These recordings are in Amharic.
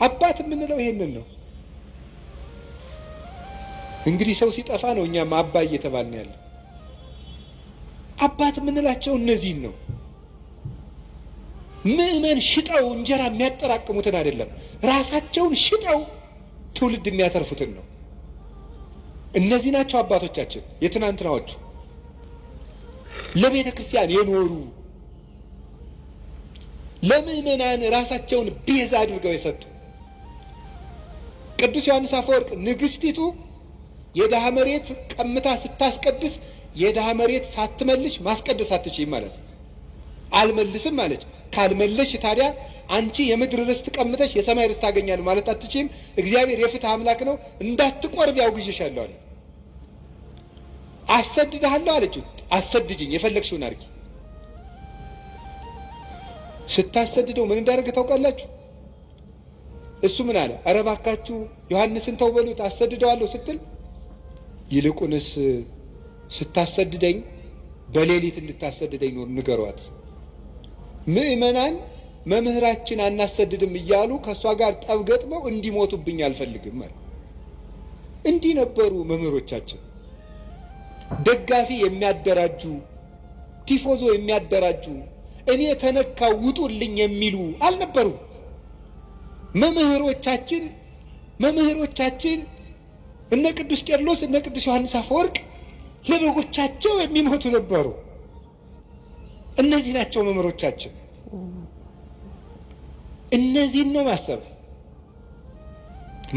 አባት የምንለው ይሄንን ነው። እንግዲህ ሰው ሲጠፋ ነው እኛም አባ እየተባልን ያለ። አባት የምንላቸው እነዚህን ነው። ምእመን ሽጠው እንጀራ የሚያጠራቅሙትን አይደለም፣ ራሳቸውን ሽጠው ትውልድ የሚያተርፉትን ነው። እነዚህ ናቸው አባቶቻችን የትናንትናዎቹ፣ ለቤተ ክርስቲያን የኖሩ ለምእመናን ራሳቸውን ቤዛ አድርገው የሰጡ። ቅዱስ ዮሐንስ አፈወርቅ ንግስቲቱ የድሃ መሬት ቀምታ ስታስቀድስ የድሃ መሬት ሳትመልሽ ማስቀደስ አትችይም ማለት አልመልስም ማለች። ካልመለሽ ታዲያ አንቺ የምድር ርስት ቀምተሽ የሰማይ ርስት ታገኛለሽ ማለት አትችይም። እግዚአብሔር የፍትህ አምላክ ነው፣ እንዳትቆርብ ያውግዤሻለሁ አለ። አሰድድሃለሁ አለችው። አሰድጅኝ፣ የፈለግሽውን አድርጊ። ስታሰድደው ምን እንዳደረገ ታውቃላችሁ? እሱ ምን አለ? ኧረ እባካችሁ ዮሐንስን ተው በሉት አሰድደዋለሁ ስትል፣ ይልቁንስ ስታሰድደኝ በሌሊት እንድታሰድደኝ ነው ንገሯት። ምእመናን መምህራችን አናሰድድም እያሉ ከእሷ ጋር ጠብ ገጥመው እንዲሞቱብኝ አልፈልግም ማለት። እንዲህ ነበሩ መምህሮቻችን። ደጋፊ የሚያደራጁ፣ ቲፎዞ የሚያደራጁ፣ እኔ ተነካው ውጡልኝ የሚሉ አልነበሩም። መምህሮቻችን እነ ቅዱስ ቄርሎስ እነ ቅዱስ ዮሐንስ አፈወርቅ ለበጎቻቸው የሚሞቱ ነበሩ። እነዚህ ናቸው መምህሮቻችን። እነዚህን ነው ማሰብ።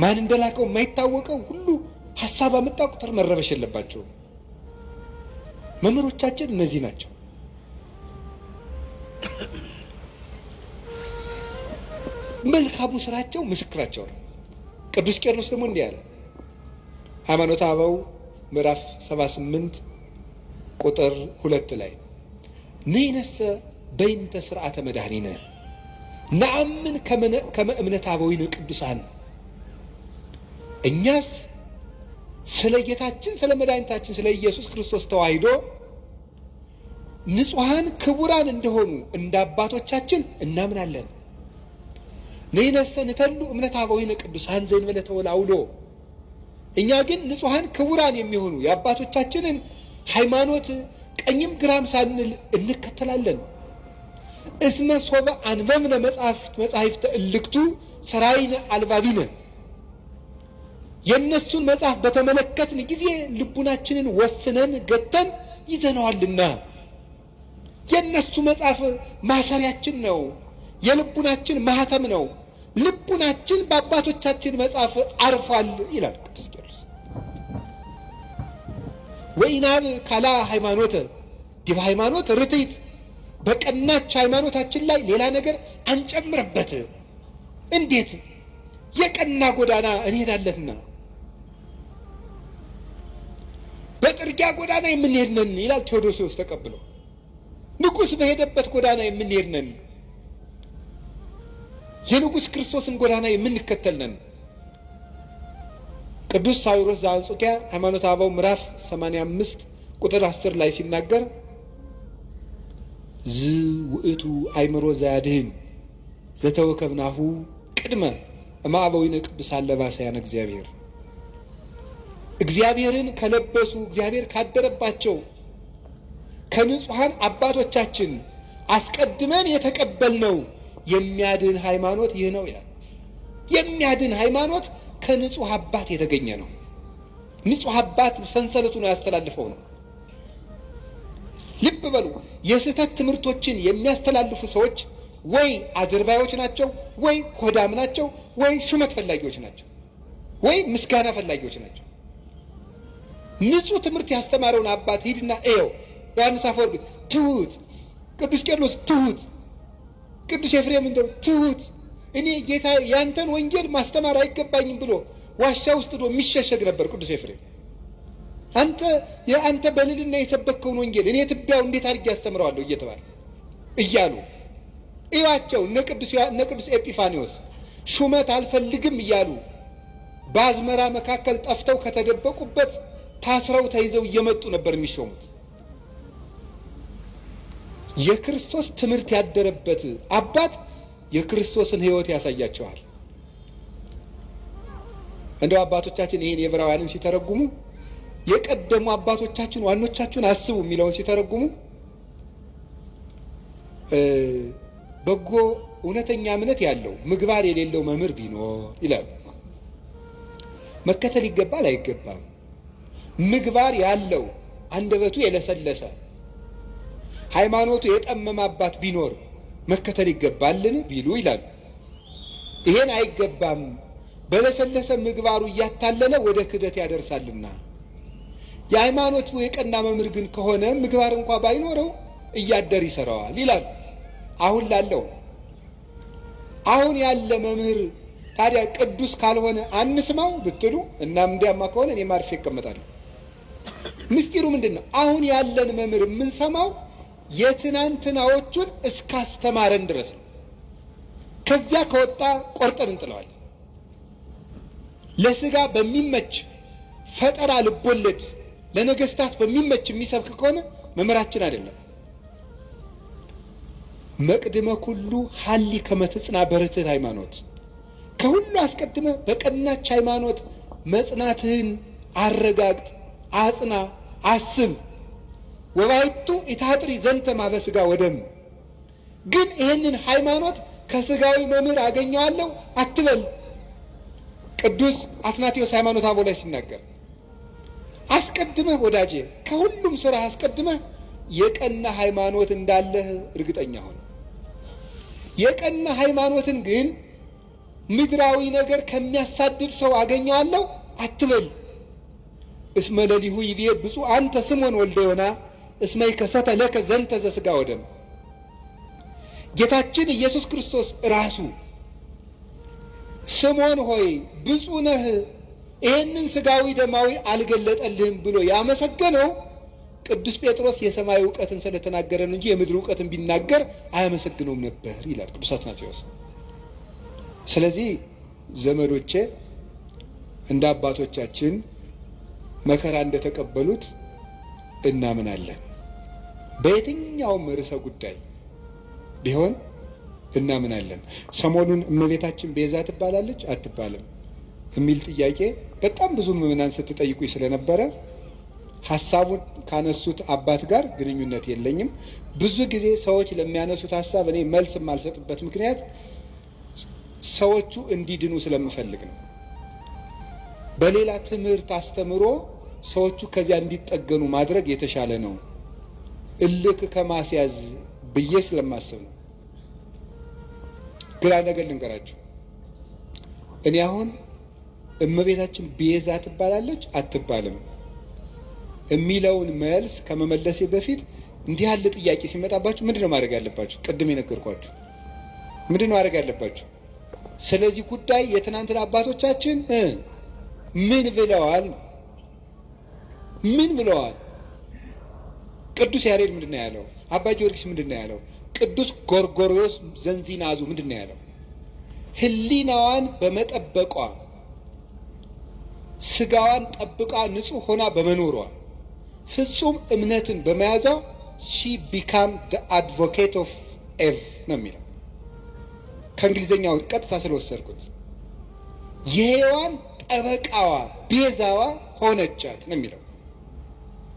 ማን እንደላከው የማይታወቀው ሁሉ ሐሳብ አመጣ ቁጥር መረበሽ የለባቸውም። መምህሮቻችን እነዚህ ናቸው። መልካሙ ስራቸው ምስክራቸው ነው። ቅዱስ ቄርሎስ ደግሞ እንዲህ አለ። ሃይማኖተ አበው ምዕራፍ 78 ቁጥር 2 ላይ ነይነሰ በይንተ ስርዓተ መድኃኒነ ነአምን ከመ እምነት አበዊነ ቅዱሳን። እኛስ ስለ ጌታችን ስለ መድኃኒታችን ስለ ኢየሱስ ክርስቶስ ተዋሂዶ ንጹሐን ክቡራን እንደሆኑ እንደ አባቶቻችን እናምናለን። ነይነሰ ንተሉ እምነት አበዊነ ቅዱሳን ዘእንበለ ተወላውሎ። እኛ ግን ንጹሐን ክቡራን የሚሆኑ የአባቶቻችንን ሃይማኖት ቀኝም ግራም ሳንል እንከተላለን። እስመ ሶበ አንበብነ መጻሕፍተ እልክቱ ሰራይነ አልባቢነ። የእነሱን መጽሐፍ በተመለከትን ጊዜ ልቡናችንን ወስነን ገተን ይዘነዋልና። የእነሱ መጽሐፍ ማሰሪያችን ነው፣ የልቡናችን ማህተም ነው። ልቡናችን በአባቶቻችን መጽሐፍ አርፏል ይላል ቅዱስ ቄርሎስ። ወኢናብ ካላ ሃይማኖት ዲበ ሃይማኖት ርትዕት። በቀናች ሃይማኖታችን ላይ ሌላ ነገር አንጨምርበት። እንዴት? የቀና ጎዳና እንሄዳለንና በጥርጊያ ጎዳና የምንሄድ ነን ይላል ቴዎዶሲዎስ ተቀብሎ። ንጉሥ በሄደበት ጎዳና የምንሄድ ነን፣ የንጉሥ ክርስቶስን ጎዳና የምንከተል ነን። ቅዱስ ሳዊሮስ ዘአንጾኪያ ሃይማኖተ አበው ምዕራፍ 85 ቁጥር 10 ላይ ሲናገር ዝ ውእቱ አእምሮ ዘያድህን ዘተወከብናሁ ቅድመ እምአበዊነ ቅዱሳን ለባሰያነ እግዚአብሔር። እግዚአብሔርን ከለበሱ እግዚአብሔር ካደረባቸው ከንጹሐን አባቶቻችን አስቀድመን የተቀበልነው የሚያድን ሃይማኖት ይህ ነው ይላል። የሚያድን ሃይማኖት ከንጹሕ አባት የተገኘ ነው። ንጹሕ አባት ሰንሰለቱ ነው ያስተላልፈው ነው። ልብ በሉ። የስህተት ትምህርቶችን የሚያስተላልፉ ሰዎች ወይ አድርባዮች ናቸው፣ ወይ ሆዳም ናቸው፣ ወይ ሹመት ፈላጊዎች ናቸው፣ ወይ ምስጋና ፈላጊዎች ናቸው። ንጹሕ ትምህርት ያስተማረውን አባት ሂድና እየው። ዮሐንስ አፈወርቅ ትሁት፣ ቅዱስ ቄርሎስ ትሁት፣ ቅዱስ ኤፍሬም እንደው ትሁት፣ እኔ ጌታ ያንተን ወንጌል ማስተማር አይገባኝም ብሎ ዋሻ ውስጥ ዶ የሚሸሸግ ነበር ቅዱስ ኤፍሬም። አንተ በልልና የሰበከውን ወንጌል እኔ ትቢያው እንዴት አድርጌ ያስተምረዋለሁ እየተባለ እያሉ እዩዋቸው። እነ ቅዱስ ኤጲፋኒዎስ ሹመት አልፈልግም እያሉ በአዝመራ መካከል ጠፍተው ከተደበቁበት ታስረው ተይዘው እየመጡ ነበር የሚሾሙት። የክርስቶስ ትምህርት ያደረበት አባት የክርስቶስን ሕይወት ያሳያቸዋል። እንደው አባቶቻችን ይሄን የዕብራውያንን ሲተረጉሙ የቀደሙ አባቶቻችን ዋኖቻችን አስቡ የሚለውን ሲተረጉሙ በጎ እውነተኛ እምነት ያለው ምግባር የሌለው መምህር ቢኖር ይላሉ። መከተል ይገባል አይገባም? ምግባር ያለው አንደበቱ የለሰለሰ ሃይማኖቱ የጠመመ አባት ቢኖር መከተል ይገባልን ቢሉ ይላሉ። ይሄን አይገባም፣ በለሰለሰ ምግባሩ እያታለለ ወደ ክህደት ያደርሳልና። የሃይማኖቱ የቀና መምህር ግን ከሆነ ምግባር እንኳ ባይኖረው እያደር ይሰራዋል ይላሉ። አሁን ላለው አሁን ያለ መምህር ታዲያ ቅዱስ ካልሆነ አንስማው ብትሉ እናም እንዲያማ ከሆነ እኔ ማርፌ እቀመጣለሁ። ምስጢሩ ምንድን ነው? አሁን ያለን መምህር የምንሰማው የትናንትናዎቹን እስካስተማረን ድረስ ነው። ከዚያ ከወጣ ቆርጠን እንጥለዋለን። ለስጋ በሚመች ፈጠራ ልቦለድ ለነገስታት በሚመች የሚሰብክ ከሆነ መምህራችን አይደለም። መቅድመ ኩሉ ሀሊ ከመትጽና በርትዕት ሃይማኖት፣ ከሁሉ አስቀድመ በቀናች ሃይማኖት መጽናትህን አረጋግጥ፣ አጽና፣ አስብ። ወባይቱ ኢታጥሪ ዘንተ ማበስጋ ወደም። ግን ይህንን ሃይማኖት ከስጋዊ መምህር አገኘዋለሁ አትበል። ቅዱስ አትናቴዎስ ሃይማኖተ አበው ላይ ሲናገር አስቀድመህ ወዳጄ ከሁሉም ስራ አስቀድመህ የቀና ሃይማኖት እንዳለህ እርግጠኛ ሆን። የቀና ሃይማኖትን ግን ምድራዊ ነገር ከሚያሳድድ ሰው አገኘዋለሁ አትበል። እስመ ለሊሁ ይቤ ብፁዕ አንተ ስምዖን ወልደ ዮና እስመ ይከሰተ ለከ ዘንተ ዘሥጋ ወደም። ጌታችን ኢየሱስ ክርስቶስ ራሱ ስምዖን ሆይ ብፁዕ ነህ ይህንን ስጋዊ ደማዊ አልገለጠልህም ብሎ ያመሰገነው ቅዱስ ጴጥሮስ የሰማይ እውቀትን ስለተናገረ ነው እንጂ የምድር እውቀትን ቢናገር አያመሰግነውም ነበር ይላል ቅዱስ አትናቴዎስ። ስለዚህ ዘመዶቼ እንደ አባቶቻችን መከራ እንደተቀበሉት እናምናለን። በየትኛውም ርዕሰ ጉዳይ ቢሆን እናምናለን። ሰሞኑን እመቤታችን ቤዛ ትባላለች አትባልም የሚል ጥያቄ በጣም ብዙ ምዕመናን ስትጠይቁኝ ስለነበረ ሐሳቡን ካነሱት አባት ጋር ግንኙነት የለኝም። ብዙ ጊዜ ሰዎች ለሚያነሱት ሐሳብ እኔ መልስ የማልሰጥበት ምክንያት ሰዎቹ እንዲድኑ ስለምፈልግ ነው። በሌላ ትምህርት አስተምሮ ሰዎቹ ከዚያ እንዲጠገኑ ማድረግ የተሻለ ነው፣ እልክ ከማስያዝ ብዬ ስለማስብ ነው። ግራ ነገር ልንገራችሁ። እኔ አሁን እመቤታችን ቤዛ ትባላለች አትባልም የሚለውን መልስ ከመመለሴ በፊት እንዲህ ያለ ጥያቄ ሲመጣባችሁ ምንድነው ማድረግ ያለባችሁ? ቅድም የነገርኳችሁ ምንድነው ማድረግ ያለባችሁ? ስለዚህ ጉዳይ የትናንትና አባቶቻችን ምን ብለዋል? ምን ብለዋል? ቅዱስ ያሬድ ምንድነው ያለው? አባ ጊዮርጊስ ምንድነው ያለው? ቅዱስ ጎርጎርዮስ ዘንዚናዙ ምንድነው ያለው? ሕሊናዋን በመጠበቋ ስጋዋን ጠብቃ ንጹሕ ሆና በመኖሯ ፍጹም እምነትን በመያዟ she became the advocate of Eve ነው የሚለው። ከእንግሊዝኛው ቀጥታ ስለወሰድኩት የሔዋን ጠበቃዋ ቤዛዋ ሆነቻት ነው የሚለው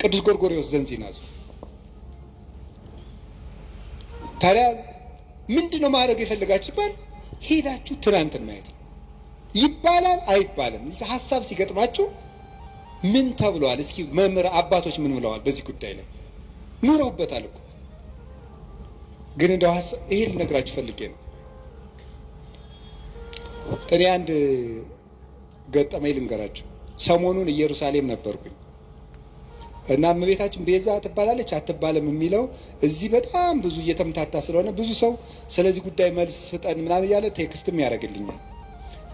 ቅዱስ ጎርጎርዮስ ዘንዚናዙ። ታዲያ ምንድነው ማድረግ የፈለጋችሁ ይባል? ሄዳችሁ ትናንትን ማየት ነው። ይባላል አይባልም ሐሳብ ሲገጥማችሁ ምን ተብሏል? እስኪ መምህር አባቶች ምን ብለዋል በዚህ ጉዳይ ላይ? ኑረውበታል እኮ። ግን እንደው ይሄ ልነግራችሁ ፈልጌ ነው። እኔ አንድ ገጠመኝ ልንገራችሁ። ሰሞኑን ኢየሩሳሌም ነበርኩኝ እና እመቤታችን ቤዛ ትባላለች አትባልም የሚለው እዚህ በጣም ብዙ እየተምታታ ስለሆነ ብዙ ሰው ስለዚህ ጉዳይ መልስ ስጠን ምናምን እያለ ቴክስትም ያደርግልኛል።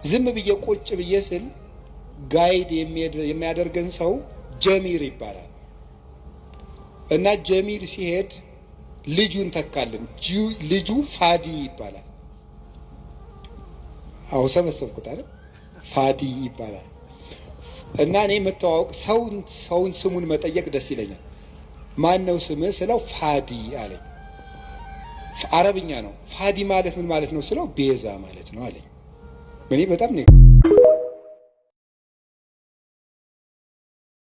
ዝም ብዬ ቁጭ ብዬ ስል ጋይድ የሚያደርገን ሰው ጀሚር ይባላል እና ጀሚር ሲሄድ ልጁን ተካልን። ልጁ ፋዲ ይባላል። አዎ ሰበሰብኩት አይደል? ፋዲ ይባላል እና እኔ መተዋወቅ ሰውን ስሙን መጠየቅ ደስ ይለኛል። ማን ነው ስምህ ስለው ፋዲ አለኝ። አረብኛ ነው። ፋዲ ማለት ምን ማለት ነው ስለው ቤዛ ማለት ነው አለኝ። እኔ በጣም ነው